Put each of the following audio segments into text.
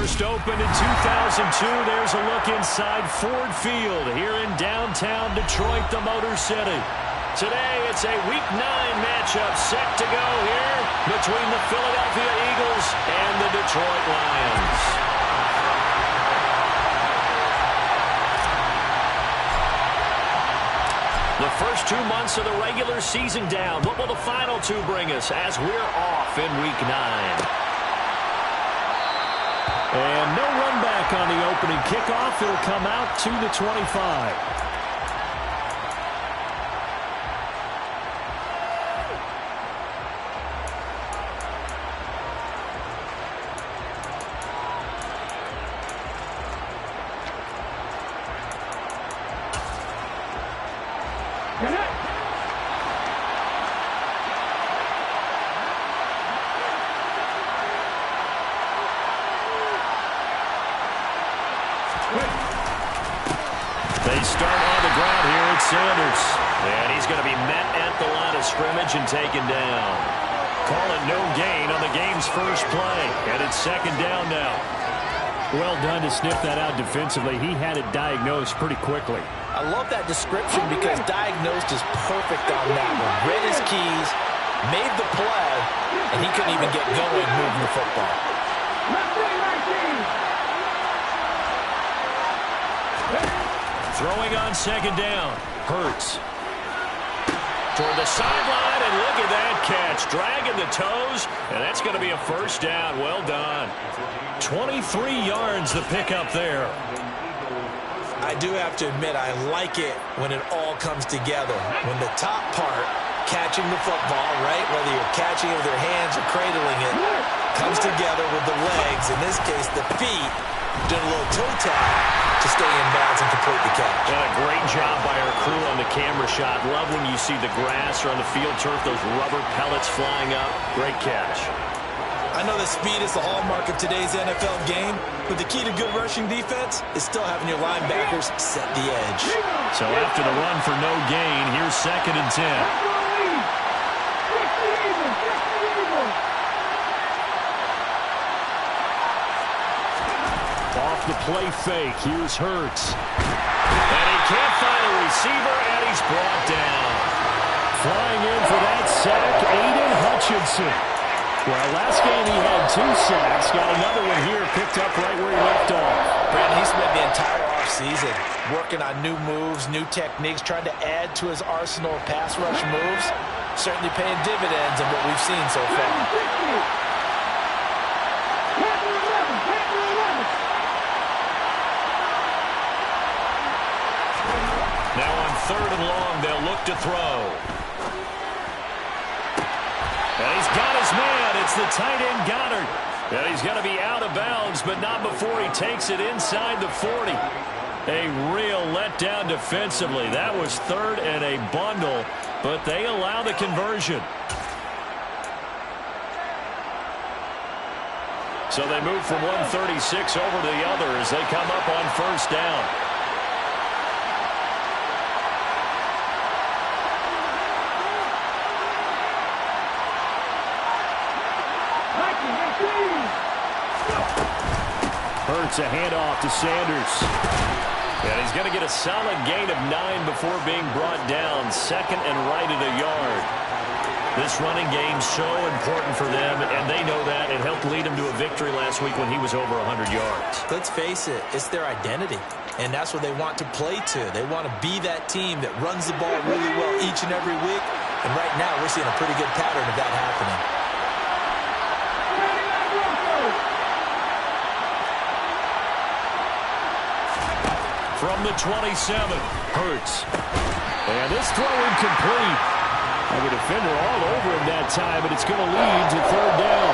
first opened in 2002. There's a look inside Ford Field here in downtown Detroit, the Motor City. Today, it's a Week 9 matchup set to go here between the Philadelphia Eagles and the Detroit Lions. The first 2 months of the regular season down. What will the final 2 bring us as we're off in Week 9? And no run back on the opening kickoff. It'll come out to the 25. They start on the ground here at Sanders. And he's going to be met at the line of scrimmage and taken down. Call it no gain on the game's first play. And it's second down now. Well done to sniff that out defensively. He had it diagnosed pretty quickly. I love that description because diagnosed is perfect on that one. Read his keys, made the play, and he couldn't even get going moving the football. Throwing on second down. Hurts. Toward the sideline, and look at that catch. Dragging the toes, and that's going to be a first down. Well done. 23 yards the pickup there. I do have to admit, I like it when it all comes together. When the top part, catching the football, right, whether you're catching it with your hands or cradling it, comes together with the legs, in this case the feet, doing a little toe tap to stay in bounds and complete the catch. And a great job by our crew on the camera shot. Love when you see the grass or on the field turf, those rubber pellets flying up. Great catch. I know that speed is the hallmark of today's NFL game, but the key to good rushing defense is still having your linebackers set the edge. So after the run for no gain, here's second and 10. Off the play fake, here's Hurts. And he can't find a receiver, and he's brought down. Flying in for that sack, Aiden Hutchinson. Well, last game he had 2 sacks. Got another one here, picked up right where he left off. Brandon, he spent the entire offseason working on new moves, new techniques, trying to add to his arsenal of pass rush moves. Certainly paying dividends in what we've seen so far. Now on third and long, they'll look to throw. And he's got his man. It's the tight end, Goddard. And he's going to be out of bounds, but not before he takes it inside the 40. A real letdown defensively. That was third and a bundle, but they allow the conversion. So they move from 136 over to the other as they come up on first down. Hurts a handoff to Sanders. And he's going to get a solid gain of 9 before being brought down. Second and right at a yard. This running game's so important for them, and they know that. It helped lead him to a victory last week when he was over 100 yards. Let's face it, it's their identity, and that's what they want to play to. They want to be that team that runs the ball really well each and every week, and right now we're seeing a pretty good pattern of that happening. From the 27, Hurts. And this throw incomplete. And the defender all over him that time, but it's going to lead to third down.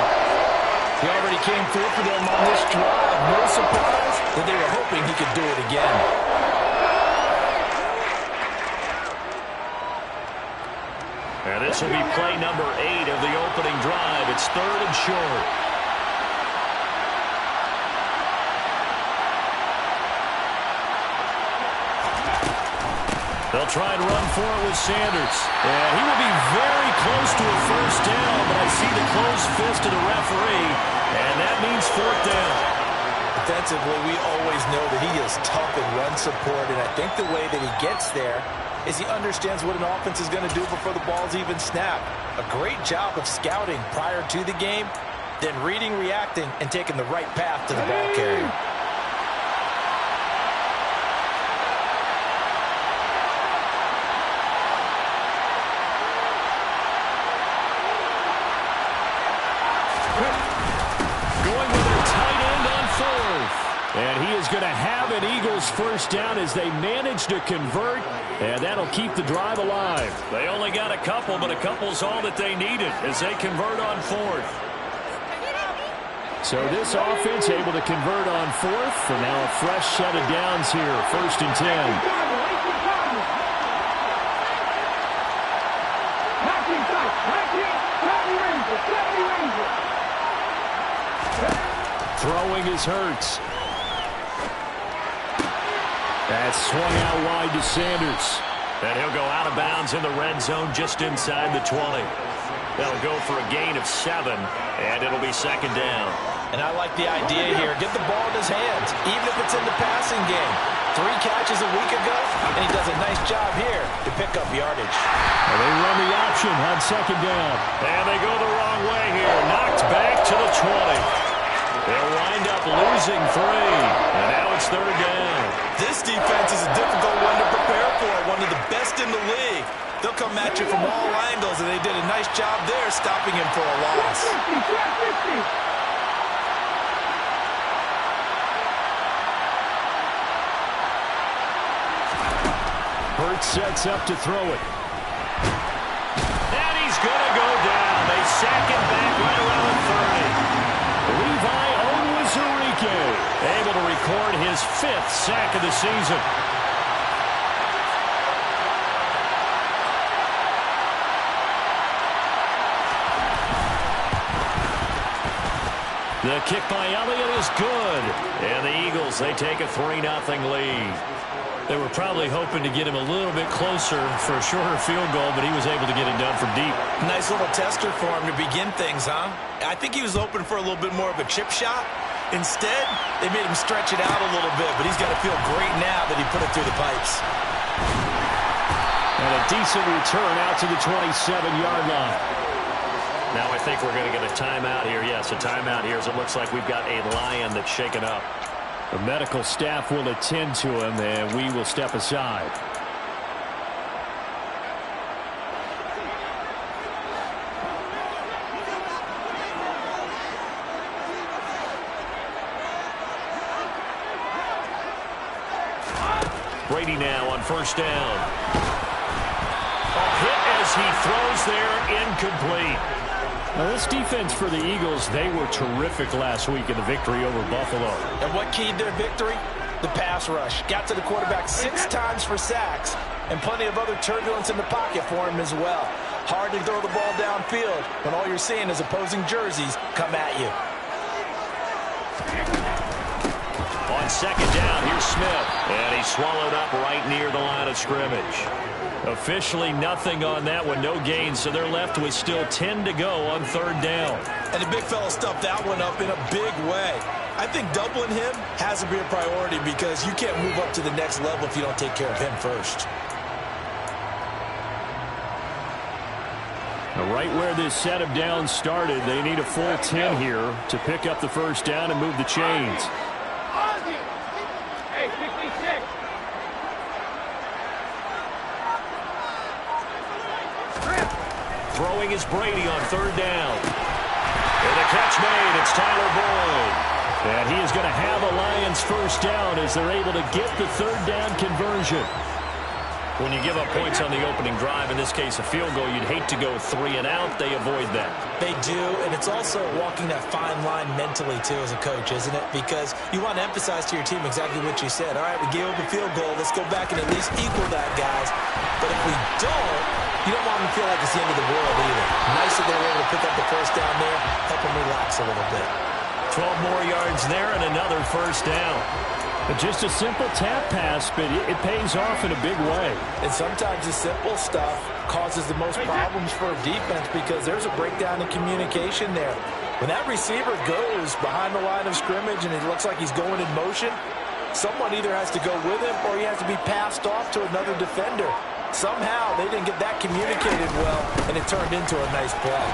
He already came through for them on this drive. No surprise that they were hoping he could do it again. And this will be play number 8 of the opening drive. It's third and short. They'll try and run for it with Sanders. And he will be very close to a first down, but I see the closed fist of the referee, and that means fourth down. Defensively, we always know that he is tough in run support, and I think the way that he gets there is he understands what an offense is going to do before the ball's even snapped. A great job of scouting prior to the game, then reading, reacting, and taking the right path to the ball carrier. Going with their tight end on fourth. And he is going to have an Eagles first down as they manage to convert, and that'll keep the drive alive. They only got a couple, but a couple's all that they needed as they convert on fourth. So this offense able to convert on fourth, and now a fresh set of downs here, 1st and 10. Throwing is Hurts. That's swung out wide to Sanders. And he'll go out of bounds in the red zone just inside the 20. They'll go for a gain of 7, and it'll be 2nd down. And I like the idea here. Get the ball in his hands, even if it's in the passing game. 3 catches a week ago, and he does a nice job here to pick up yardage. And they run the option on 2nd down. And they go the wrong way here. Knocked back to the 20. They'll wind up losing 3, and now it's 3rd down. This defense is a difficult one to prepare for, one of the best in the league. They'll come at you from all angles, and they did a nice job there stopping him for a loss. Hurts sets up to throw it. And he's going to go down. They sack him back right around the 30. Levi Onwuzurike able to record his 5th sack of the season. The kick by Elliott is good. And the Eagles, they take a 3-0 lead. They were probably hoping to get him a little bit closer for a shorter field goal, but he was able to get it done from deep. Nice little tester for him to begin things, huh? I think he was hoping for a little bit more of a chip shot. Instead, they made him stretch it out a little bit, but he's got to feel great now that he put it through the pipes. And a decent return out to the 27-yard line. Now I think we're going to get a timeout here. Yes, a timeout here as it looks like we've got a Lion that's shaken up. The medical staff will attend to him, and we will step aside. Brady now on 1st down. A hit as he throws there, incomplete. Now, this defense for the Eagles, they were terrific last week in the victory over Buffalo. And what keyed their victory? The pass rush. Got to the quarterback 6 times for sacks, and plenty of other turbulence in the pocket for him as well. Hard to throw the ball downfield when all you're seeing is opposing jerseys come at you. On 2nd down, here's Smith. And he's swallowed up right near the line of scrimmage. Officially nothing on that one, no gain, so they're left with still 10 to go on 3rd down. And the big fella stuffed that one up in a big way. I think doubling him has to be a priority because you can't move up to the next level if you don't take care of him first. Now, right where this set of downs started, they need a full 10 here to pick up the 1st down and move the chains. Throwing is Brady on 3rd down. And the catch made. It's Tyler Boyd. And he is going to have a Lions 1st down as they're able to get the 3rd down conversion. When you give up points on the opening drive, in this case a field goal, you'd hate to go 3 and out. They avoid that. They do, and it's also walking that fine line mentally, too, as a coach, isn't it? Because you want to emphasize to your team exactly what you said. All right, we gave up a field goal. Let's go back and at least equal that, guys. But if we don't, you don't want them to feel like it's the end of the world either. Nice that they were able to pick up the 1st down there, help them relax a little bit. 12 more yards there and another 1st down. But just a simple tap pass, but it pays off in a big way. And sometimes the simple stuff causes the most problems for a defense because there's a breakdown in communication there. When that receiver goes behind the line of scrimmage and it looks like he's going in motion, someone either has to go with him or he has to be passed off to another defender. Somehow they didn't get that communicated well, and it turned into a nice play.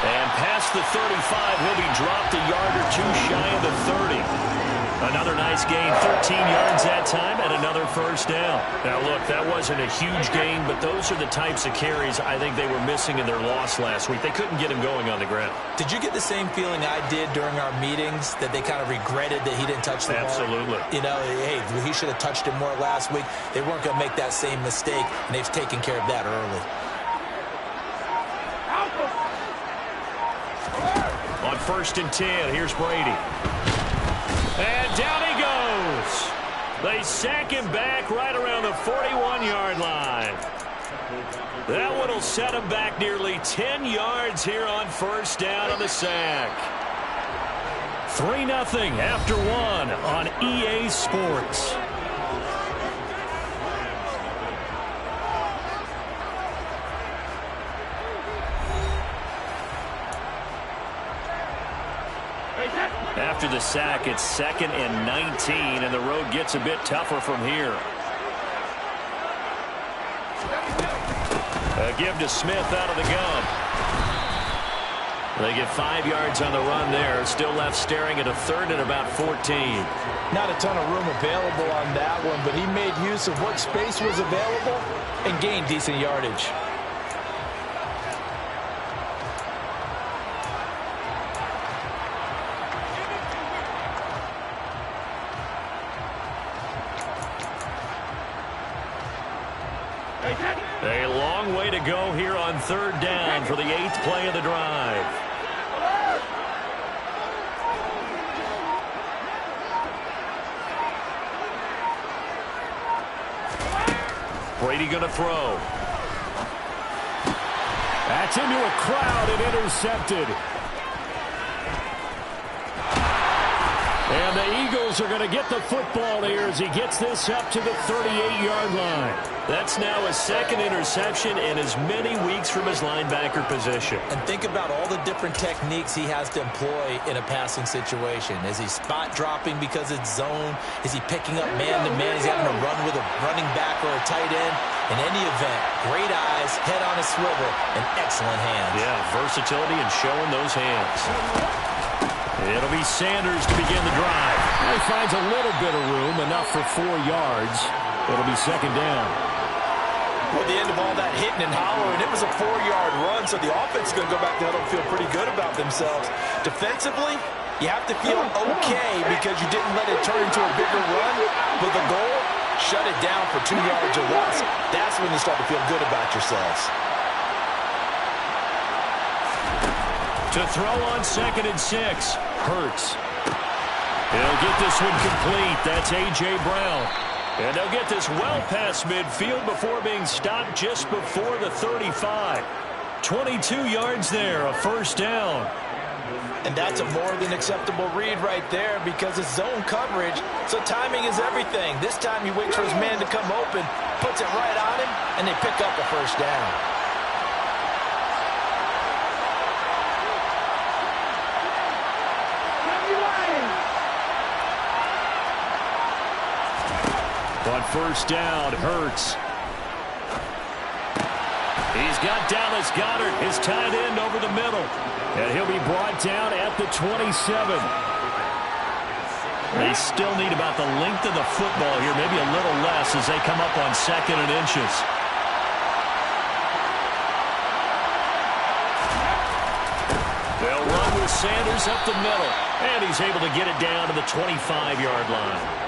And past the 35, he'll be dropped a yard or two shy of the 30. Another nice gain, 13 yards that time, and another first down. Now, look, that wasn't a huge gain, but those are the types of carries I think they were missing in their loss last week. They couldn't get him going on the ground. Did you get the same feeling I did during our meetings, that they kind of regretted that he didn't touch the ball? Absolutely. You know, hey, he should have touched it more last week. They weren't going to make that same mistake, and they've taken care of that early. On 1st and 10, here's Brady. And down he goes. They sack him back right around the 41-yard line. That one will set him back nearly 10 yards here on first down on the sack. 3-0 after 1 on EA Sports. After the sack, it's 2nd and 19, and the road gets a bit tougher from here. A give to Smith out of the gun. They get 5 yards on the run there. Still left staring at a 3rd and about 14. Not a ton of room available on that one, but he made use of what space was available and gained decent yardage. A long way to go here on 3rd down for the 8th play of the drive. Brady going to throw. That's into a crowd and intercepted. And the Eagles are going to get the football here as he gets this up to the 38-yard line. That's now his 2nd interception in as many weeks from his linebacker position. And think about all the different techniques he has to employ in a passing situation. Is he spot dropping because it's zone? Is he picking up man-to-man? Is he having to run with a running back or a tight end? In any event, great eyes, head on a swivel, and excellent hands. Yeah, versatility and showing those hands. It'll be Sanders to begin the drive. He finds a little bit of room, enough for 4 yards. It'll be 2nd down. At the end of all that hitting and hollering, it was a 4-yard run, so the offense is going to go back to huddle and feel pretty good about themselves. Defensively, you have to feel okay because you didn't let it turn into a bigger run. But the goal, shut it down for 2 yards or less. That's when you start to feel good about yourselves. To throw on 2nd and 6. Hurts. He'll get this one complete. That's A.J. Brown. And they'll get this well past midfield before being stopped just before the 35. 22 yards there, a first down. And that's a more than acceptable read right there because it's zone coverage, so timing is everything. This time he waits for his man to come open, puts it right on him, and they pick up a first down. On first down, Hurts. He's got Dallas Goedert, his tight end, over the middle. And he'll be brought down at the 27. They still need about the length of the football here, maybe a little less as they come up on 2nd and inches. They'll run with Sanders up the middle. And he's able to get it down to the 25-yard line.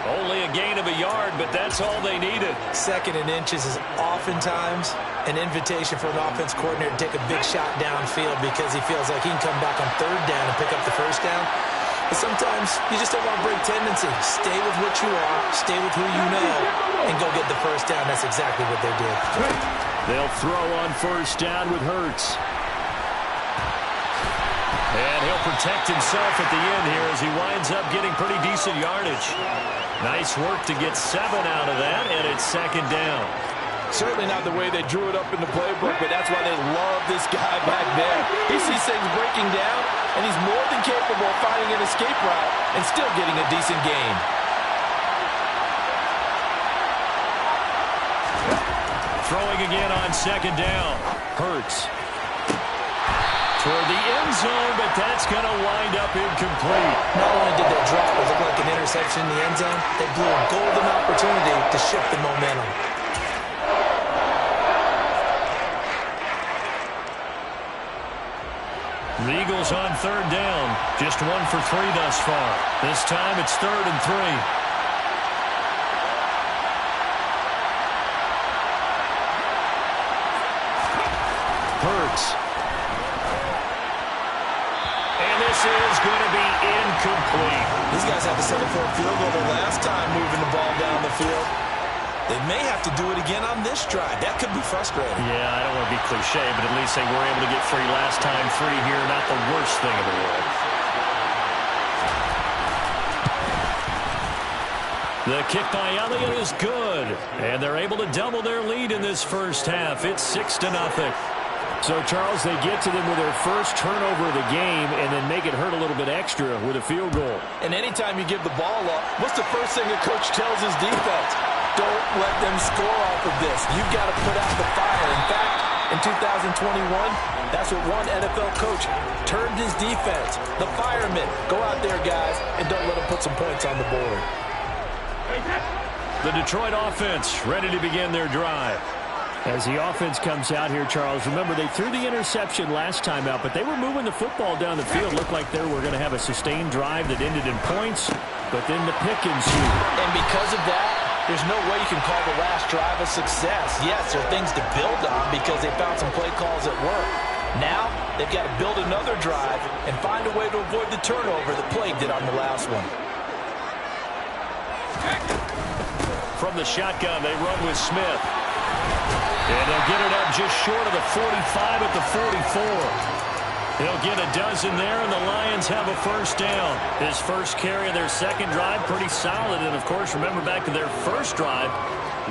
Only a gain of a yard, but that's all they needed. 2nd and inches is oftentimes an invitation for an offense coordinator to take a big shot downfield because he feels like he can come back on 3rd down and pick up the first down. But sometimes you just don't want to break tendency. Stay with what you are, stay with who you know, and go get the first down. That's exactly what they did. They'll throw on first down with Hurts. And he'll protect himself at the end here as he winds up getting pretty decent yardage. Nice work to get 7 out of that, and it's 2nd down. Certainly not the way they drew it up in the playbook, but that's why they love this guy back there. He sees things breaking down, and he's more than capable of finding an escape route and still getting a decent gain. Throwing again on second down. Hurts. Toward the end zone, but that's going to wind up incomplete. Not only did their drop look like an interception in the end zone, they blew a golden opportunity to shift the momentum. The Eagles on third down. Just 1 for 3 thus far. This time it's 3rd and 3. Hurts. And this is going to be incomplete. These guys had to settle for a field goal the last time moving the ball down the field. They may have to do it again on this drive. That could be frustrating. Yeah, I don't want to be cliche, but at least they were able to get 3 last time. 3 here, not the worst thing in the world. The kick by Elliott is good, and they're able to double their lead in this first half. It's 6-0. So, Charles, they get to them with their first turnover of the game and then make it hurt a little bit extra with a field goal. And anytime you give the ball up, what's the first thing a coach tells his defense? Don't let them score off of this. You've got to put out the fire. In fact, in 2021, that's what one NFL coach termed his defense. The firemen. Go out there, guys, and don't let them put some points on the board. The Detroit offense ready to begin their drive. As the offense comes out here, Charles, remember they threw the interception last time out, but they were moving the football down the field. Looked like they were going to have a sustained drive that ended in points, but then the pick ensued. And because of that, there's no way you can call the last drive a success. Yes, there are things to build on because they found some play calls at work. Now, they've got to build another drive and find a way to avoid the turnover that plagued it on the last one. From the shotgun, they run with Smith. And they'll get it up just short of the 45 at the 44. They'll get a dozen there, and the Lions have a first down. His first carry of their second drive, pretty solid. And, of course, remember back to their first drive,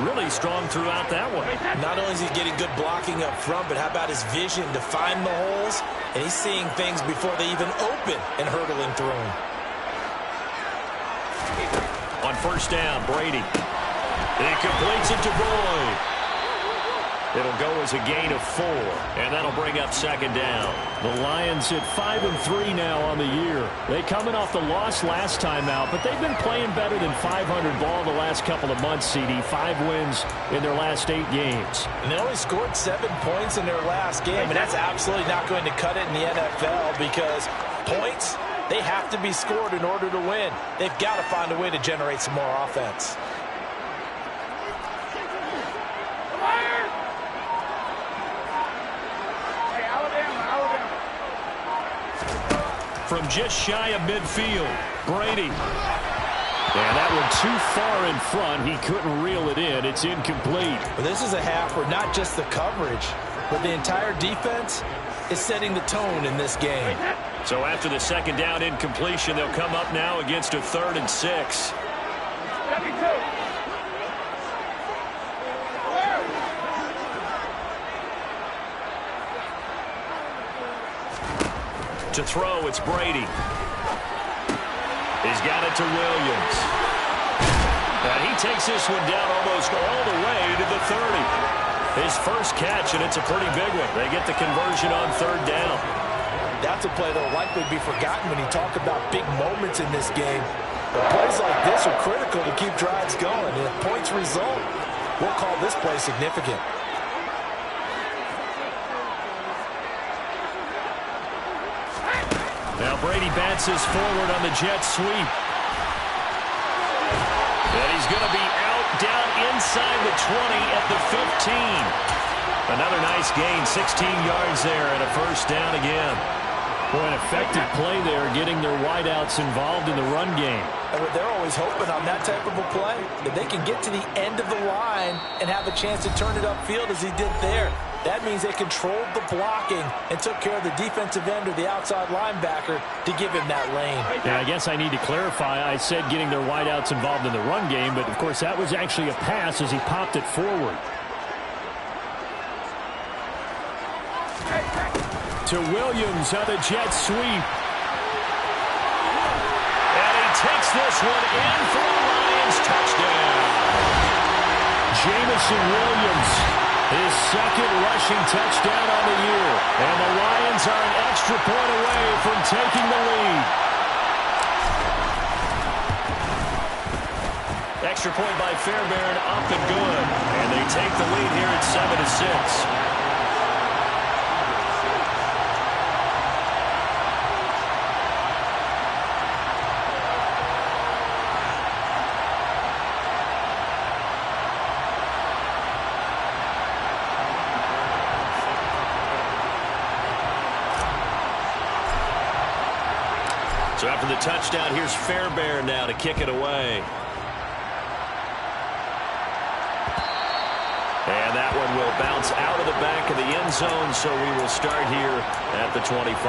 really strong throughout that one. Not only is he getting good blocking up front, but how about his vision to find the holes? And he's seeing things before they even open and hurdling through them. On first down, Brady. He completes it to Boyd. It'll go as a gain of 4, and that'll bring up second down. The Lions hit 5-3 now on the year. They coming off the loss last time out, but they've been playing better than 500 ball the last couple of months, CD. 5 wins in their last 8 games. And they only scored 7 points in their last game, and that's absolutely not going to cut it in the NFL because points, they have to be scored in order to win. They've got to find a way to generate some more offense. From just shy of midfield, Brady. And that one too far in front. He couldn't reel it in. It's incomplete. Well, this is a half where not just the coverage, but the entire defense is setting the tone in this game. So after the second down incompletion, they'll come up now against a 3rd and 6. To throw, it's Brady. He's got it to Williams. And he takes this one down almost all the way to the 30. His first catch, and it's a pretty big one. They get the conversion on 3rd down. That's a play that will likely be forgotten when you talk about big moments in this game. But plays like this are critical to keep drives going. And if points result, we'll call this play significant. Now Brady bats his forward on the jet sweep. And he's going to be out down inside the 20 at the 15. Another nice gain, 16 yards there and a first down again. Boy, an effective play there, getting their wideouts involved in the run game. And they're always hoping on that type of a play that they can get to the end of the line and have a chance to turn it upfield as he did there. That means they controlled the blocking and took care of the defensive end or the outside linebacker to give him that lane. Yeah, I guess I need to clarify. I said getting their wideouts involved in the run game, but of course that was actually a pass as he popped it forward. to Williams on the jet sweep. And he takes this one in for a Lions touchdown. Jamison Williams, his second rushing touchdown on the year. And the Lions are an extra point away from taking the lead. Extra point by Fairbairn, up and good. And they take the lead here at 7-6. So after the touchdown, here's Fairbairn now to kick it away. And that one will bounce out of the back of the end zone, so we will start here at the 25.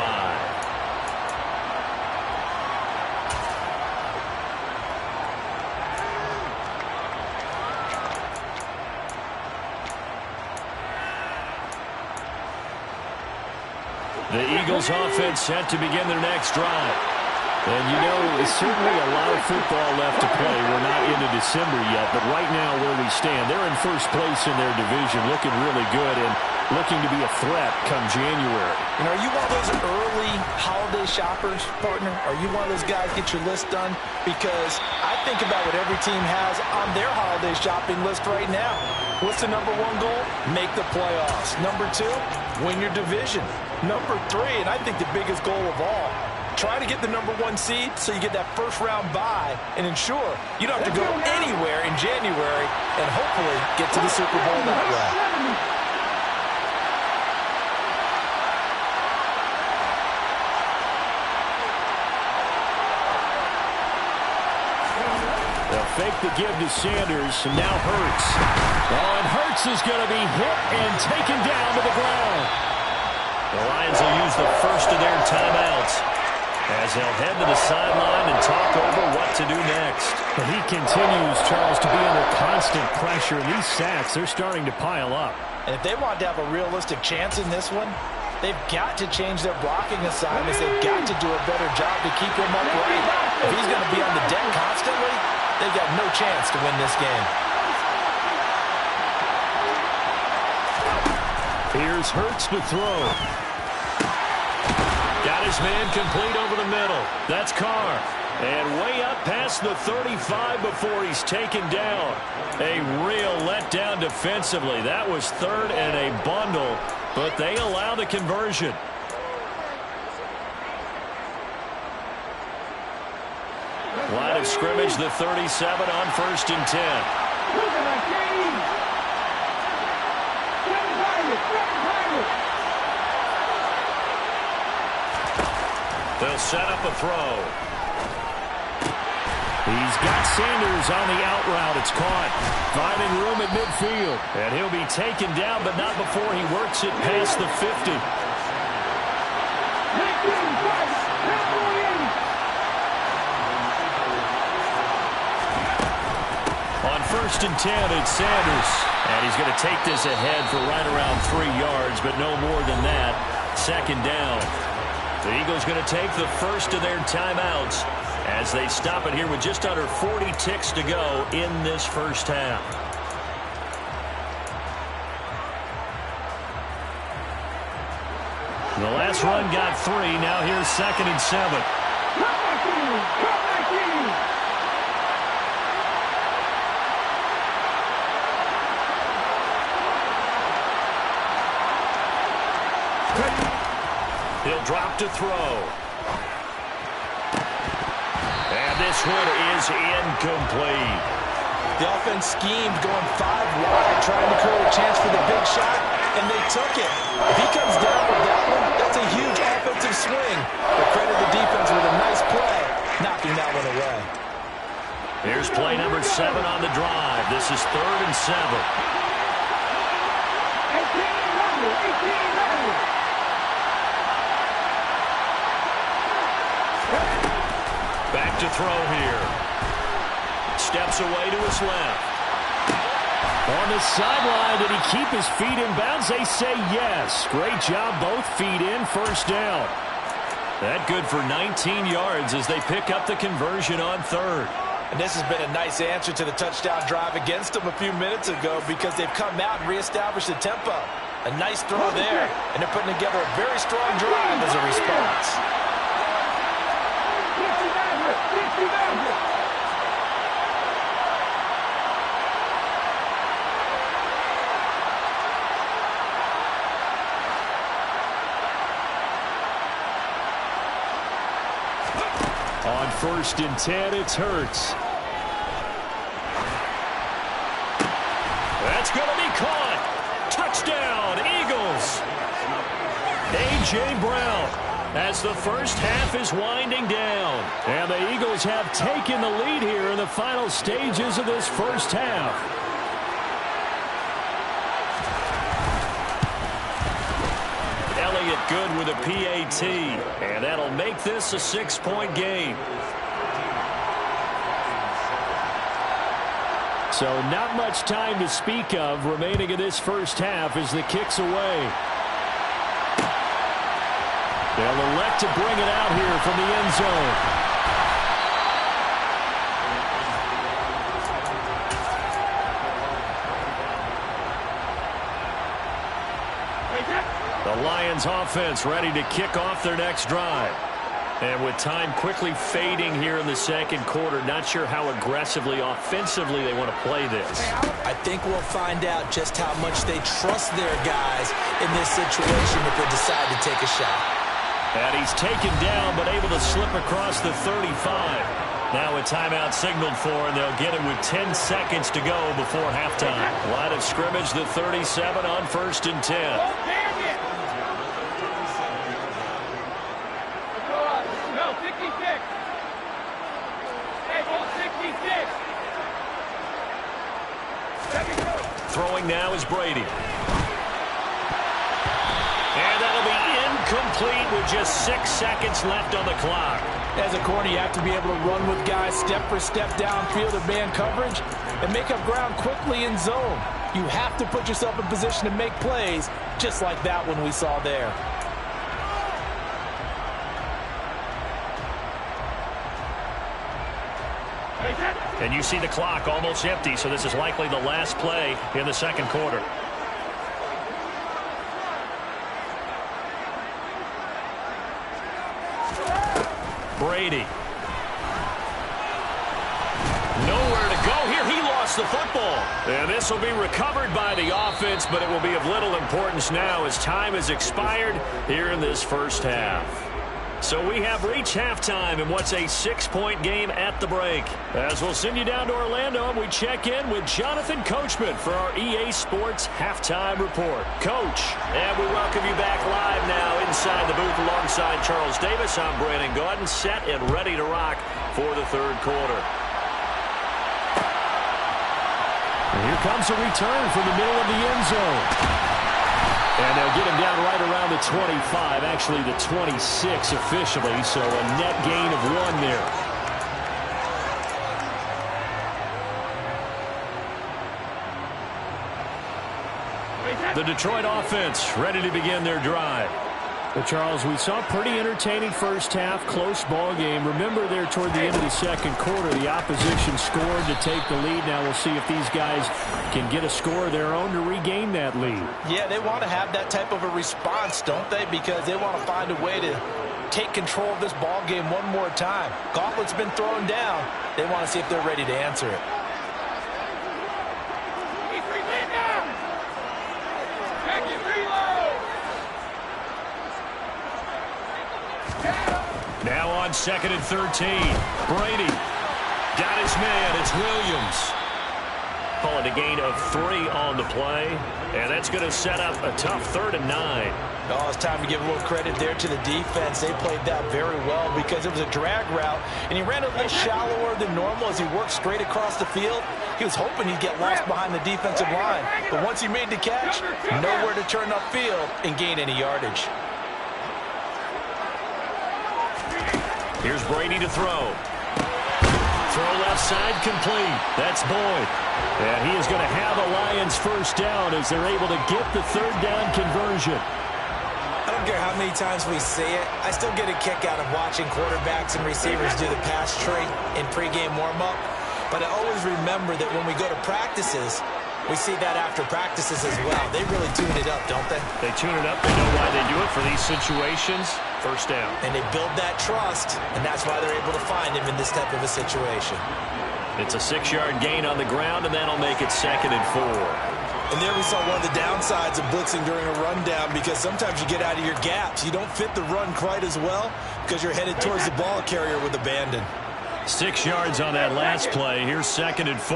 The Eagles offense set to begin their next drive. And you know, there's certainly a lot of football left to play. We're not into December yet, but right now where we stand, they're in first place in their division, looking really good and looking to be a threat come January. You know, are you one of those early holiday shoppers, partner? Are you one of those guys get your list done? Because I think about what every team has on their holiday shopping list right now. What's the #1 goal? Make the playoffs. #2, win your division. #3, and I think the biggest goal of all, try to get the #1 seed so you get that first-round bye and ensure you don't have to go anywhere in January and hopefully get to the Super Bowl that way. They'll fake the give to Sanders, and now Hurts. Oh, and Hurts is going to be hit and taken down to the ground. The Lions will use the first of their timeouts as they'll head to the sideline and talk over what to do next. But he continues, Charles, to be under constant pressure. And these sacks, they're starting to pile up. And if they want to have a realistic chance in this one, they've got to change their blocking assignments. They've got to do a better job to keep him upright. If he's going to be on the deck constantly, they've got no chance to win this game. Here's Hurts to throw. Got his man complete over the middle. That's Carr. And way up past the 35 before he's taken down. A real letdown defensively. That was third and a bundle, but they allow the conversion. Line of scrimmage, the 37 on 1st and 10. They'll set up a throw. He's got Sanders on the out route. It's caught. Finding room at midfield. And he'll be taken down, but not before he works it past the 50. On 1st and 10, it's Sanders. And he's going to take this ahead for right around 3 yards, but no more than that. 2nd down. The Eagles going to take the first of their timeouts as they stop it here with just under 40 ticks to go in this first half. The last run got 3. Now here's 2nd and 7. He'll drop to throw. And this one is incomplete. The offense schemed going 5 wide, trying to create a chance for the big shot, and they took it. If he comes down with that one, that's a huge offensive swing. But credit the defense with a nice play, knocking that one away. Here's play number 7 on the drive. This is 3rd and 7. Back to throw here. Steps away to his left. On the sideline, did he keep his feet in bounds? They say yes. Great job, both feet in, first down. That good for 19 yards as they pick up the conversion on third. And this has been a nice answer to the touchdown drive against them a few minutes ago because they've come out and reestablished the tempo. A nice throw there, and they're putting together a very strong drive as a response. On 1st and 10, it's Hurts. That's going to be caught. Touchdown, Eagles. A.J. Brown as the first half is winding down. And the Eagles have taken the lead here in the final stages of this first half. Elliott good with a PAT, and that'll make this a 6-point game. So not much time to speak of remaining in this first half as the kick's away. They'll elect to bring it out here from the end zone. The Lions offense ready to kick off their next drive. And with time quickly fading here in the second quarter, not sure how aggressively, offensively they want to play this. I think we'll find out just how much they trust their guys in this situation if they decide to take a shot. And he's taken down but able to slip across the 35. Now a timeout signaled for, and they'll get it with 10 seconds to go before halftime. Line of scrimmage, the 37 on 1st and 10. Throwing now is Brady. And that'll be incomplete with just 6 seconds left on the clock. As a corner, you have to be able to run with guys step for step downfield in man coverage and make up ground quickly in zone. You have to put yourself in position to make plays, just like that one we saw there. And you see the clock almost empty, so this is likely the last play in the second quarter. Brady. Nowhere to go here. He lost the football. And this will be recovered by the offense, but it will be of little importance now as time has expired here in this first half. So we have reached halftime in what's a 6-point game at the break. As we'll send you down to Orlando, and we check in with Jonathan Coachman for our EA Sports Halftime Report. Coach, and we welcome you back live now inside the booth alongside Charles Davis. I'm Brandon Gordon, set and ready to rock for the third quarter. And here comes a return from the middle of the end zone. And they'll get him down right around the 25, actually the 26 officially, so a net gain of 1 there. The Detroit offense ready to begin their drive. Well, Charles, we saw a pretty entertaining first half, close ball game. Remember there toward the end of the second quarter, the opposition scored to take the lead. Now we'll see if these guys can get a score of their own to regain that lead. Yeah, they want to have that type of a response, don't they? Because they want to find a way to take control of this ball game one more time. Gauntlet's been thrown down. They want to see if they're ready to answer it. Now on 2nd and 13. Brady got his man. It's Williams. Call it a gain of 3 on the play. And that's going to set up a tough 3rd and 9. Oh, it's time to give a little credit there to the defense. They played that very well because it was a drag route, and he ran a little shallower than normal as he worked straight across the field. He was hoping he'd get lost behind the defensive line, but once he made the catch, nowhere to turn upfield and gain any yardage. Here's Brady to throw. Throw left side complete. That's Boyd. And he is going to have a Lions first down as they're able to get the third down conversion. I don't care how many times we see it. I still get a kick out of watching quarterbacks and receivers do the pass tree in pregame warm-up. But I always remember that when we go to practices, we see that after practices as well. They really tune it up, don't they? They tune it up. They know why they do it for these situations. First down. And they build that trust, and that's why they're able to find him in this type of a situation. It's a 6-yard gain on the ground, and that'll make it 2nd and 4. And there we saw one of the downsides of blitzing during a rundown, because sometimes you get out of your gaps. You don't fit the run quite as well because you're headed towards the ball carrier with abandon. 6 yards on that last play. Here's 2nd and 4.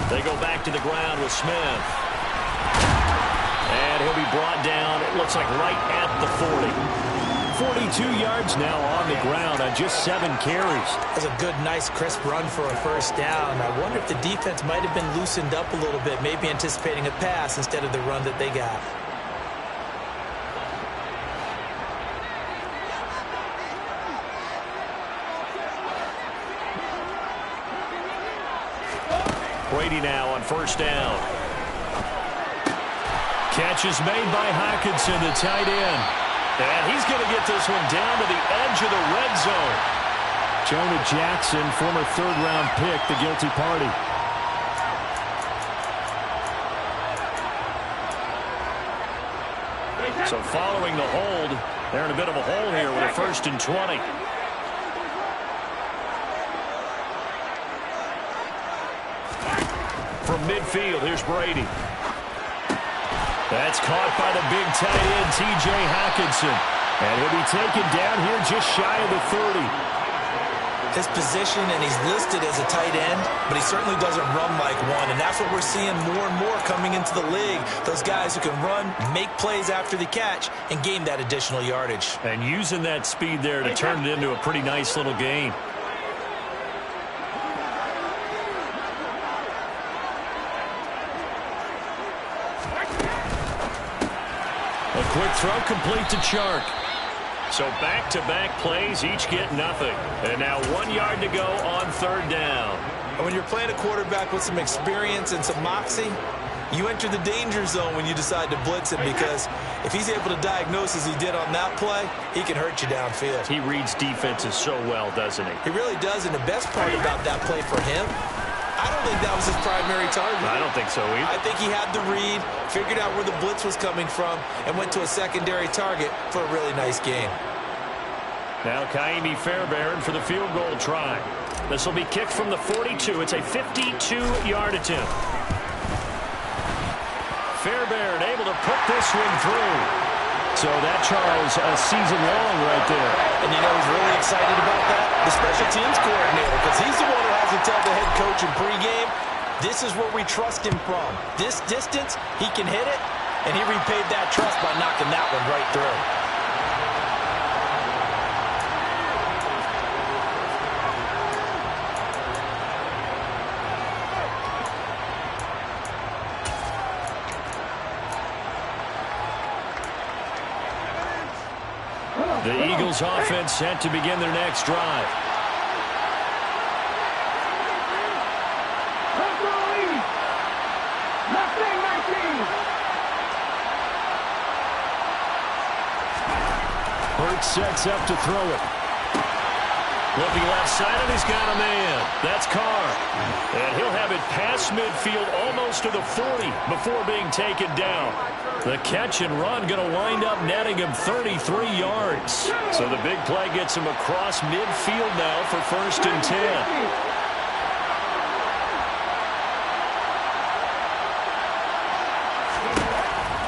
They go back to the ground with Smith. And he'll be brought down, it looks like right at the 40. 42 yards now on the ground on just 7 carries. That's a good, nice, crisp run for a first down. I wonder if the defense might have been loosened up a little bit, maybe anticipating a pass instead of the run that they got. Brady now on first down. Catch is made by Hockenson, the tight end. And he's going to get this one down to the edge of the red zone. Jonah Jackson, former third-round pick, the guilty party. So following the hold, they're in a bit of a hole here with a 1st and 20. From midfield, here's Brady. That's caught by the big tight end, T.J. Hockenson. And he'll be taken down here just shy of the 30. His position, and he's listed as a tight end, but he certainly doesn't run like one. And that's what we're seeing more and more coming into the league. Those guys who can run, make plays after the catch, and gain that additional yardage. And using that speed there to turn it into a pretty nice little game. A quick throw complete to Chark. So back-to-back plays, each get nothing. And now 1 yard to go on 3rd down. And when you're playing a quarterback with some experience and some moxie, you enter the danger zone when you decide to blitz him, because if he's able to diagnose as he did on that play, he can hurt you downfield. He reads defenses so well, doesn't he? He really does, and the best part about that play for him, I don't think that was his primary target. I don't think so either. I think he had the read, figured out where the blitz was coming from, and went to a secondary target for a really nice game. Now Kaimi Fairbairn for the field goal try. This will be kicked from the 42. It's a 52-yard attempt. Fairbairn able to put this one through. So that, Charles, a season long right there. And you know who's really excited about that? The special teams coordinator, because he's the one who has to tell the head coach in pregame, this is where we trust him from. This distance, he can hit it, and he repaid that trust by knocking that one right through. The Eagles offense set to begin their next drive. Hurts sets up to throw it. Looking left side, and he's got a man. That's Carr. And he'll have it past midfield almost to the 40 before being taken down. The catch and run going to wind up netting him 33 yards. So the big play gets him across midfield now for 1st and 10.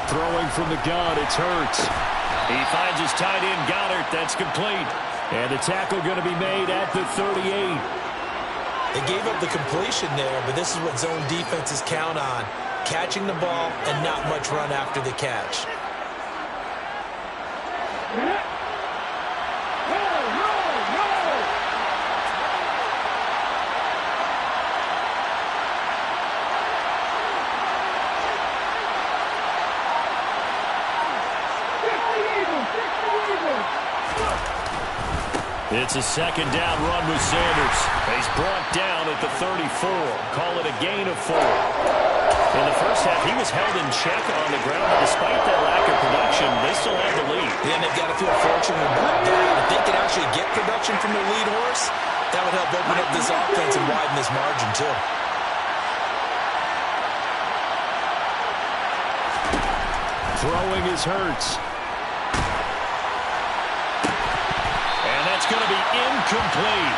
Throwing from the gun, it's Hurts. He finds his tight end, Goddard. That's complete. And the tackle going to be made at the 38. They gave up the completion there, but this is what zone defenses count on. Catching the ball and not much run after the catch. It's a second down run with Sanders. He's brought down at the 34. Call it a gain of 4. In the first half, he was held in check on the ground, but despite that lack of production, they still have the lead. Yeah, and they've got to feel fortunate about that. If they can actually get production from their lead horse, that would help open up this offense and widen this margin, too. Throwing is Hurts. And that's going to be incomplete.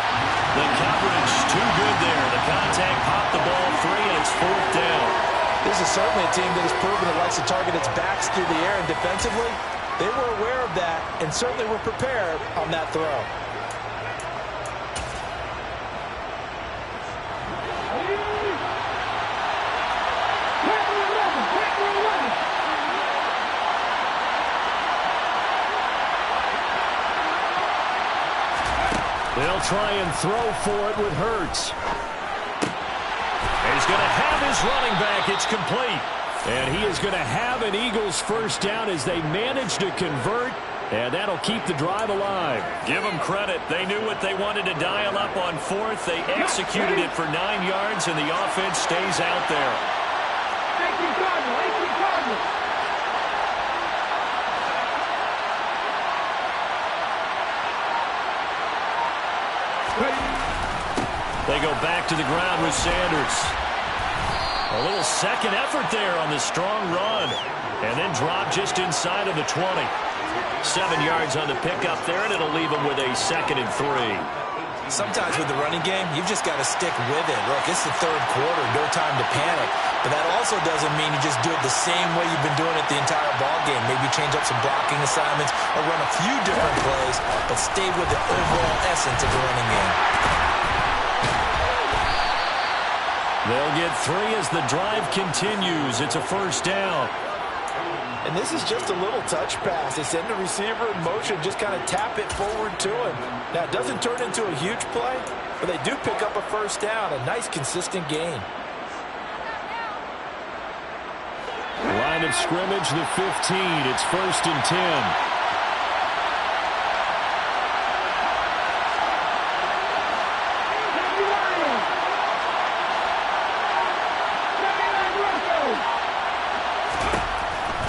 The coverage too good there. The contact popped the ball free, and it's 4th down. This is certainly a team that has proven it likes to target its backs through the air, and defensively, they were aware of that and certainly were prepared on that throw. They'll try and throw for it with Hurts. He's going to have his running back. It's complete. And he is going to have an Eagles first down as they manage to convert, and that'll keep the drive alive. Give them credit. They knew what they wanted to dial up on 4th. They executed it for 9 yards, and the offense stays out there. They go back to the ground with Sanders. A little second effort there on the strong run. And then drop just inside of the 20. 7 yards on the pickup there, and it'll leave them with a 2nd and 3. Sometimes with the running game, you've just got to stick with it. Look, it's the 3rd quarter, no time to panic. But that also doesn't mean you just do it the same way you've been doing it the entire ball game. Maybe change up some blocking assignments or run a few different plays, but stay with the overall essence of the running game. They'll get 3 as the drive continues. It's a first down. And this is just a little touch pass. They send the receiver in motion, just kind of tap it forward to him. Now, it doesn't turn into a huge play, but they do pick up a first down, a nice, consistent gain. Line of scrimmage, the 15. It's 1st and 10.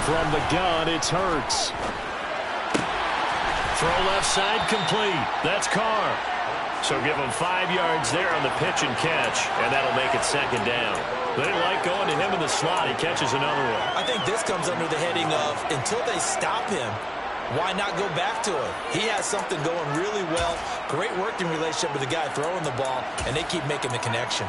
From the gun, it's Hurts. Throw left side complete. That's Carr. So give him 5 yards there on the pitch and catch, and that'll make it 2nd down. They like going to him in the slot. He catches another one. I think this comes under the heading of until they stop him, why not go back to it? He has something going really well. Great working relationship with the guy throwing the ball, and they keep making the connection.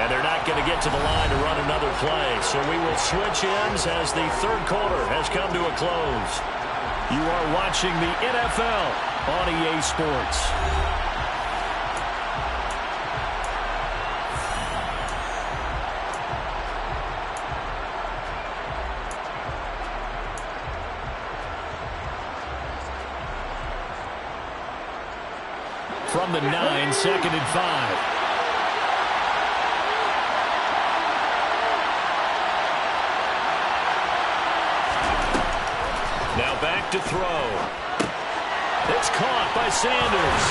And they're not going to get to the line to run another play. So we will switch ends as the 3rd quarter has come to a close. You are watching the NFL on EA Sports. From the 9, 2nd and 5. Now back to throw. It's caught by Sanders.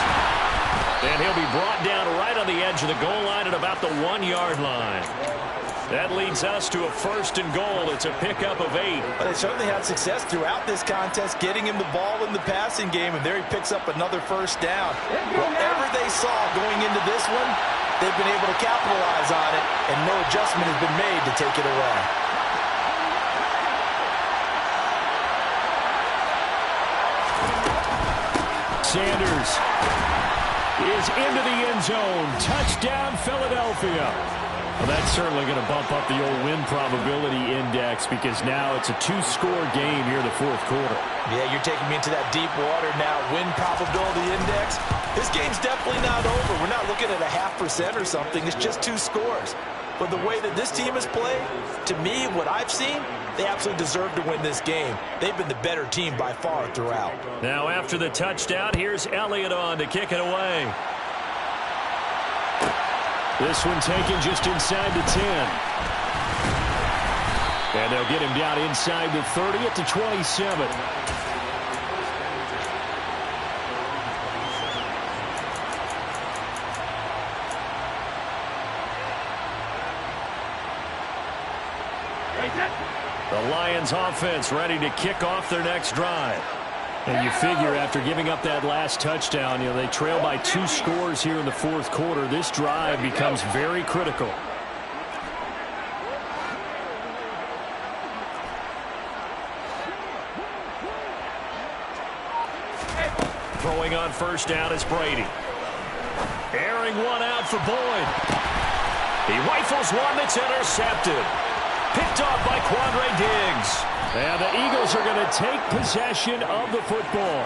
And he'll be brought down right on the edge of the goal line at about the 1-yard line. That leads us to a 1st and goal. It's a pickup of 8. But they certainly had success throughout this contest, getting him the ball in the passing game, and there he picks up another first down. Whatever they saw going into this one, they've been able to capitalize on it, and no adjustment has been made to take it away. Sanders is into the end zone. Touchdown, Philadelphia. Well, that's certainly going to bump up the old win probability index because now it's a 2-score game here in the 4th quarter. Yeah, you're taking me into that deep water now. Win probability index. This game's definitely not over. We're not looking at a 0.5% or something. It's just 2 scores. But the way that this team has played, to me, what I've seen, they absolutely deserve to win this game. They've been the better team by far throughout. Now after the touchdown, here's Elliott on to kick it away. This one taken just inside the 10. And they'll get him down inside the 30 at the 27. The Lions offense ready to kick off their next drive. And you figure after giving up that last touchdown, they trail by 2 scores here in the fourth quarter. This drive becomes very critical. Throwing on first down is Brady. Airing one out for Boyd. He rifles one that's intercepted. Picked off by Quandre Diggs. And the Eagles are going to take possession of the football.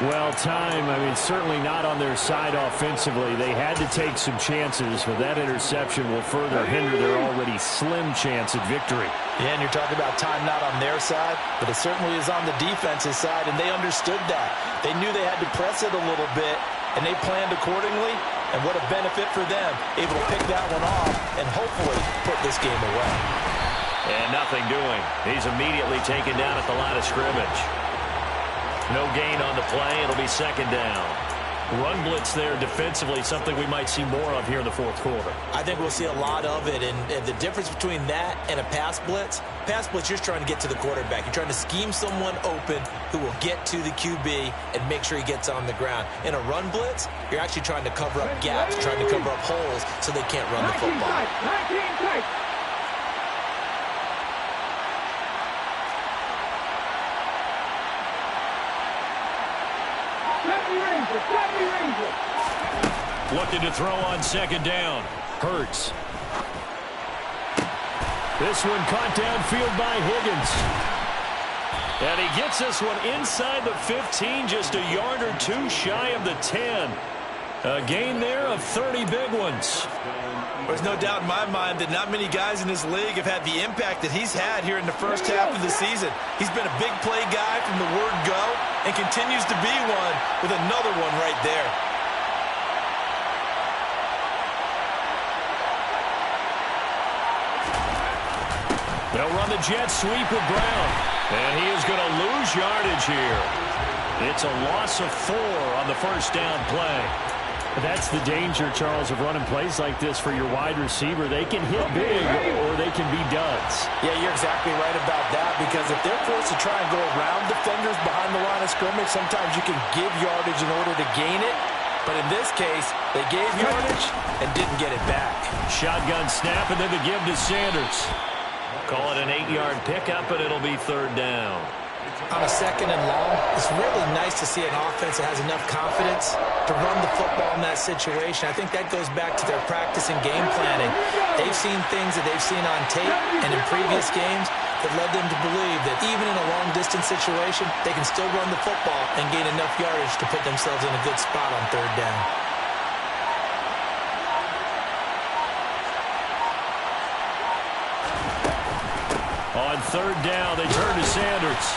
Well, certainly not on their side offensively. They had to take some chances, but that interception will further hinder their already slim chance at victory. Yeah, and you're talking about time not on their side, but it certainly is on the defense's side, and they understood that. They knew they had to press it a little bit, and they planned accordingly, and what a benefit for them, able to pick that one off and hopefully put this game away. And nothing doing. He's immediately taken down at the line of scrimmage. No gain on the play. It'll be second down. Run blitz there defensively, something we might see more of here in the fourth quarter. I think we'll see a lot of it, and the difference between that and a pass blitz, you're trying to get to the quarterback. You're trying to scheme someone open who will get to the QB and make sure he gets on the ground. In a run blitz, you're actually trying to cover up gaps, trying to cover up holes so they can't run the football. Looking to throw on second down. Hurts. This one caught downfield by Higgins. And he gets this one inside the 15, just a yard or two shy of the 10. A gain there of 30 big ones. There's no doubt in my mind that not many guys in this league have had the impact that he's had here in the first half of the season. He's been a big play guy from the word go and continues to be one with another one right there. They'll run the jet sweep with Brown. And he is going to lose yardage here. It's a loss of 4 on the first down play. That's the danger, Charles, of running plays like this for your wide receiver. They can hit big or they can be duds. Yeah, you're exactly right about that, because if they're forced to try and go around defenders behind the line of scrimmage, sometimes you can give yardage in order to gain it. But in this case, they gave yardage and didn't get it back. Shotgun snap and then the give to Sanders. Call it an 8-yard pickup, and it'll be third down. On a second and long, it's really nice to see an offense that has enough confidence to run the football in that situation. I think that goes back to their practice and game planning. They've seen things that they've seen on tape and in previous games that led them to believe that even in a long-distance situation, they can still run the football and gain enough yardage to put themselves in a good spot on third down. On third down, they turn to Sanders.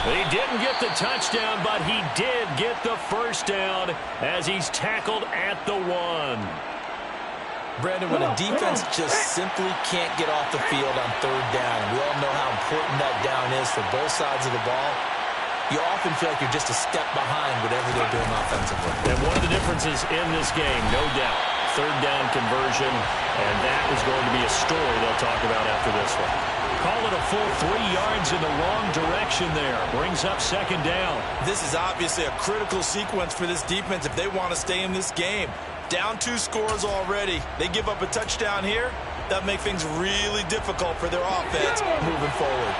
He didn't get the touchdown, but he did get the first down as he's tackled at the 1. Brandon, when a defense just simply can't get off the field on third down, we all know how important that down is for both sides of the ball, you often feel like you're just a step behind whatever they're doing offensively. And one of the differences in this game, no doubt, third down conversion, and that is going to be a story they'll talk about after this one. Call it a full 3 yards in the wrong direction there. Brings up second down. This is obviously a critical sequence for this defense if they want to stay in this game. Down 2 scores already. They give up a touchdown here. That make things really difficult for their offense moving forward.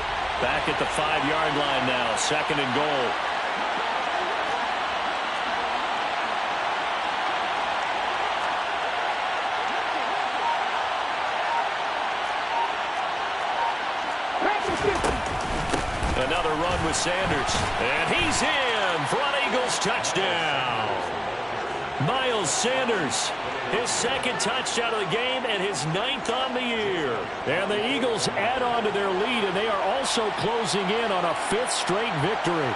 Back at the 5-yard line now. Second and goal. Another run with Sanders. And he's in for an Eagles touchdown. Miles Sanders, his second touchdown of the game and his 9th on the year. And the Eagles add on to their lead, and they are also closing in on a 5th straight victory.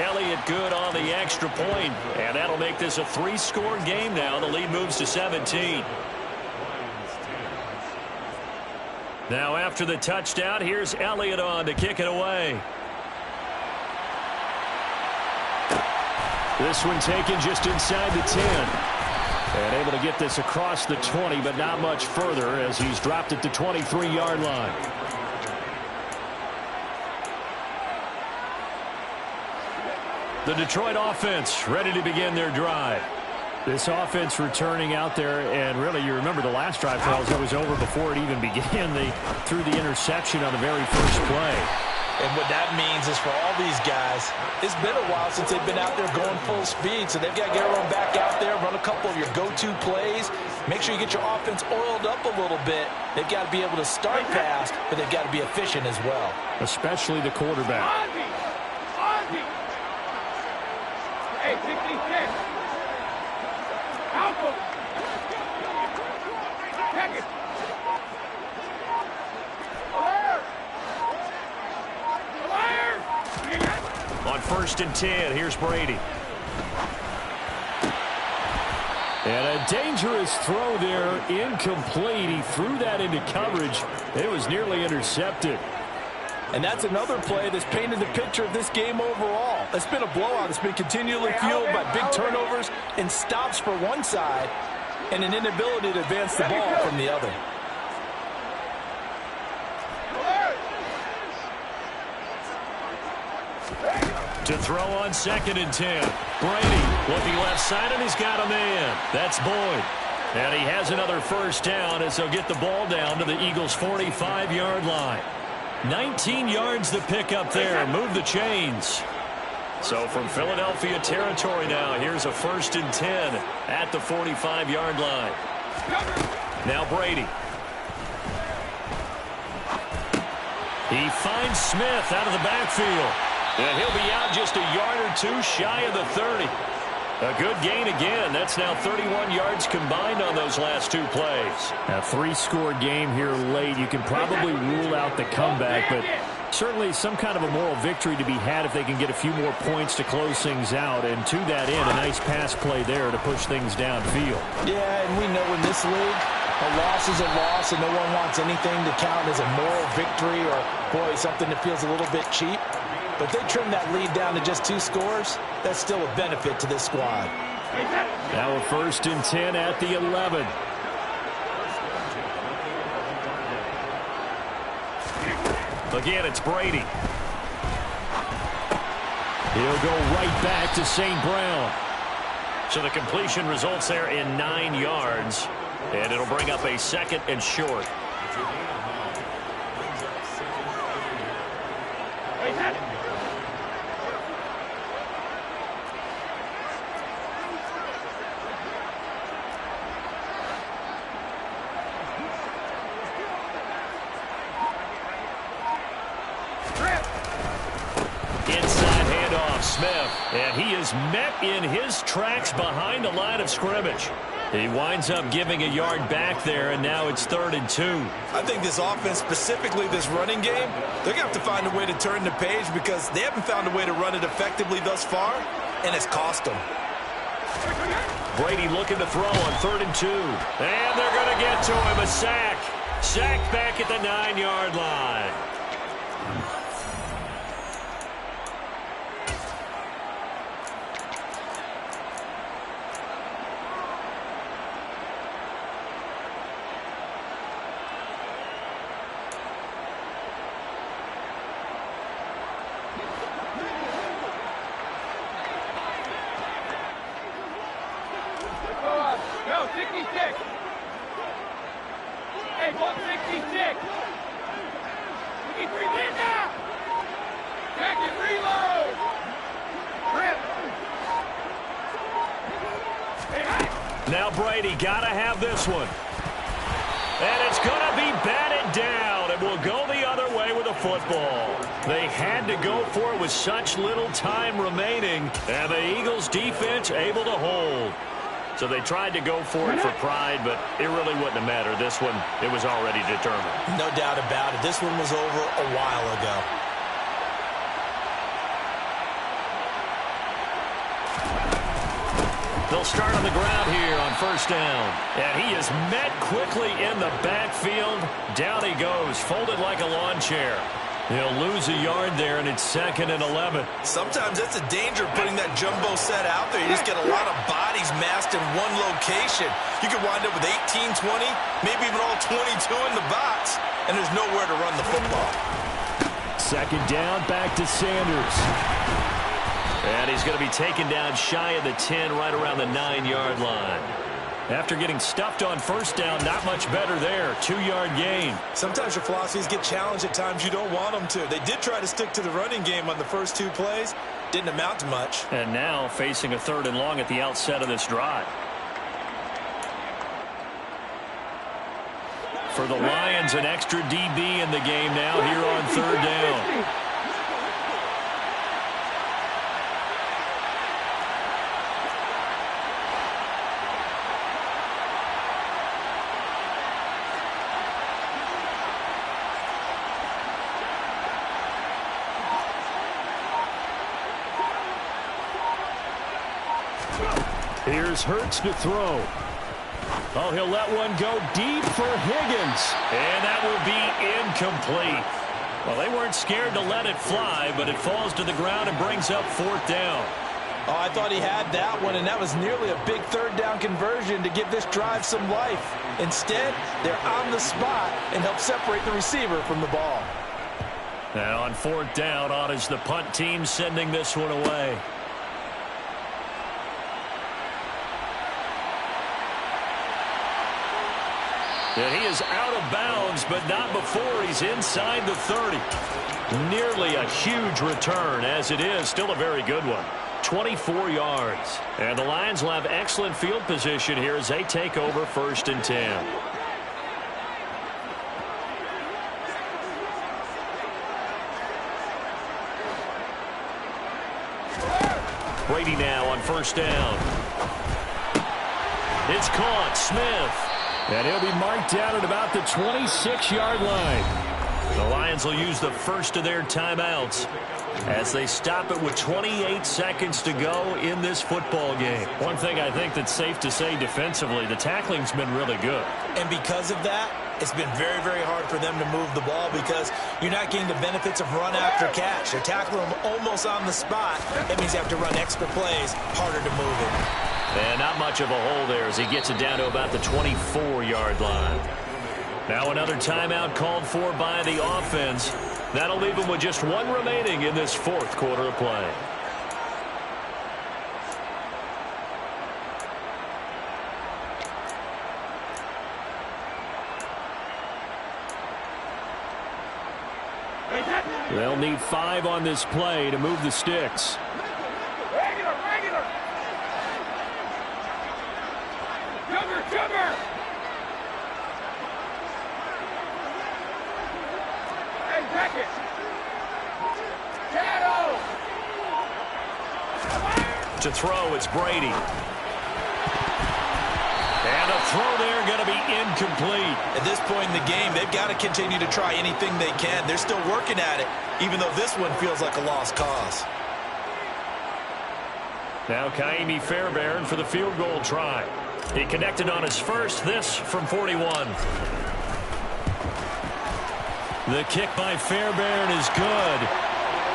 Elliott it good on the extra point, and that'll make this a 3-score game now. The lead moves to 17. Now after the touchdown, here's Elliott on to kick it away. This one taken just inside the 10. And able to get this across the 20, but not much further as he's dropped it to 23-yard line. The Detroit offense ready to begin their drive. This offense returning out there, and really, you remember the last drive, Charles, it was over before it even began. They threw the interception on the very first play. And what that means is for all these guys, it's been a while since they've been out there going full speed, so they've got to get everyone back out there, run a couple of your go-to plays, make sure you get your offense oiled up a little bit. They've got to be able to start fast, but they've got to be efficient as well. Especially the quarterback. Hey, 66. Help him. Check it. On 1st and 10, here's Brady. And a dangerous throw there, incomplete. He threw that into coverage. It was nearly intercepted. And that's another play that's painted the picture of this game overall. It's been a blowout. It's been continually fueled by big turnovers and stops for one side and an inability to advance the ball from the other. To throw on 2nd and 10. Brady looking left side, and he's got a man. That's Boyd. And he has another first down as they'll get the ball down to the Eagles' 45-yard line. 19 yards to pick up there. Move the chains. So from Philadelphia territory now, here's a 1st and 10 at the 45-yard line. Now Brady. He finds Smith out of the backfield. And he'll be out just a yard or two shy of the 30. A good gain again. That's now 31 yards combined on those last 2 plays. A 3-score game here late. You can probably rule out the comeback, but certainly some kind of a moral victory to be had if they can get a few more points to close things out. And to that end, a nice pass play there to push things downfield. Yeah, and we know in this league, a loss is a loss, and no one wants anything to count as a moral victory or, boy, something that feels a little bit cheap. But they trim that lead down to just 2 scores. That's still a benefit to this squad. Now a 1st and 10 at the 11. Again, it's Brady. He'll go right back to St. Brown. So the completion results there in 9 yards. And it'll bring up a 2nd and short. Inside handoff, Smith. And he is met in his tracks behind the line of scrimmage. He winds up giving a yard back there, and now it's 3rd and 2. I think this offense, specifically this running game, they're going to have to find a way to turn the page because they haven't found a way to run it effectively thus far, and it's cost them. Brady looking to throw on 3rd and 2. And they're going to get to him, a sack. Sacked back at the 9-yard line. Go, 66. Hey, 166. 63, lead now. Check it, reload. Rip. Now Brady got to have this one. And it's going to be batted down. It will go the other way with the football. They had to go for it with such little time remaining. And the Eagles defense able to hold. So they tried to go for it for pride, but it really wouldn't have mattered. This one, it was already determined. No doubt about it. This one was over a while ago. They'll start on the ground here on first down. And he is met quickly in the backfield. Down he goes, folded like a lawn chair. He'll lose a yard there, and it's 2nd and 11. Sometimes that's a danger putting that jumbo set out there. You just get a lot of bodies massed in one location. You could wind up with 18, 20, maybe even all 22 in the box, and there's nowhere to run the football. 2nd down, back to Sanders. And he's going to be taken down shy of the 10, right around the 9-yard line. After getting stuffed on first down, not much better there. 2-yard gain. Sometimes your philosophies get challenged at times you don't want them to. They did try to stick to the running game on the first 2 plays. Didn't amount to much. And now facing a 3rd and long at the outset of this drive. For the Lions, an extra DB in the game now here on 3rd down. Here's Hurts to throw. Oh, he'll let one go deep for Higgins. And that will be incomplete. Well, they weren't scared to let it fly, but it falls to the ground and brings up 4th down. Oh, I thought he had that one, and that was nearly a big 3rd down conversion to give this drive some life. Instead, they're on the spot and help separate the receiver from the ball. Now on 4th down, on is the punt team sending this one away. And he is out of bounds, but not before he's inside the 30. Nearly a huge return, as it is still a very good one. 24 yards. And the Lions will have excellent field position here as they take over 1st and 10. Brady now on 1st down. It's caught. Smith. And he'll be marked down at about the 26-yard line. The Lions will use the first of their timeouts as they stop it with 28 seconds to go in this football game. One thing I think that's safe to say defensively, the tackling's been really good. And because of that, it's been very, very hard for them to move the ball because you're not getting the benefits of run after catch. They're tackling them almost on the spot. That means you have to run extra plays, harder to move it. And not much of a hole there as he gets it down to about the 24-yard line. Now another timeout called for by the offense. That'll leave him with just 1 remaining in this 4th quarter of play. They'll need 5 on this play to move the sticks. Regular. Sugar. Hey, Beckett. Shadow. To throw, it's Brady. And a throw there going to be incomplete. At this point in the game, they've got to continue to try anything they can. They're still working at it, even though this one feels like a lost cause. Now Kaimi Fairbairn for the field goal try. He connected on his first, this from 41. The kick by Fairbairn is good.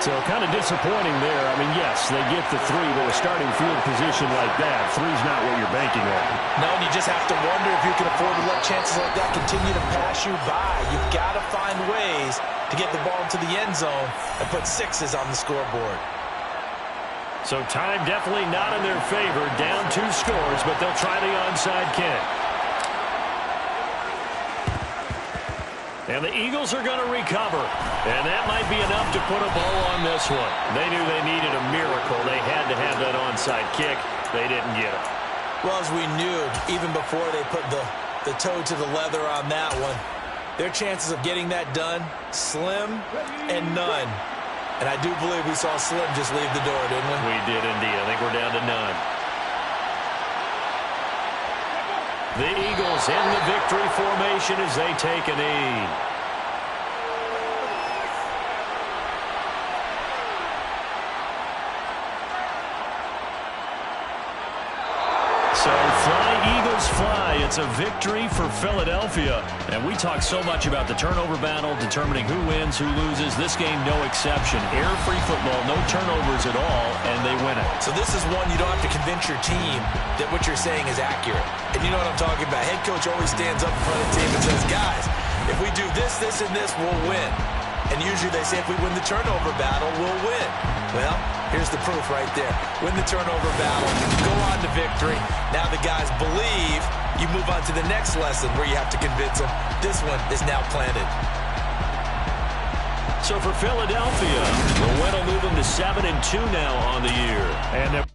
So kind of disappointing there. I mean, yes, they get the 3, but a starting field position like that, 3's not what you're banking on. No, and you just have to wonder if you can afford to let chances like that continue to pass you by. You've got to find ways to get the ball into the end zone and put 6s on the scoreboard. So time definitely not in their favor. Down 2 scores, but they'll try the onside kick. And the Eagles are going to recover. And that might be enough to put a bow on this one. They knew they needed a miracle. They had to have that onside kick. They didn't get it. Well, as we knew, even before they put the toe to the leather on that one, their chances of getting that done, slim and none. And I do believe we saw Slim just leave the door, didn't we? We did indeed. I think we're down to none. The Eagles in the victory formation as they take a knee. it's a victory for Philadelphia. And we talk so much about the turnover battle, determining who wins, who loses. This game, no exception. Air-free football, no turnovers at all, and they win it. So this is one you don't have to convince your team that what you're saying is accurate. And you know what I'm talking about. Head coach always stands up in front of the team and says, guys, if we do this, this, and this, we'll win. And usually they say if we win the turnover battle, we'll win. Well, here's the proof right there. Win the turnover battle, go on to victory. Now the guys believe. You move on to the next lesson where you have to convince them. This one is now planted. So for Philadelphia, the win will move them to 7-2 now on the year. And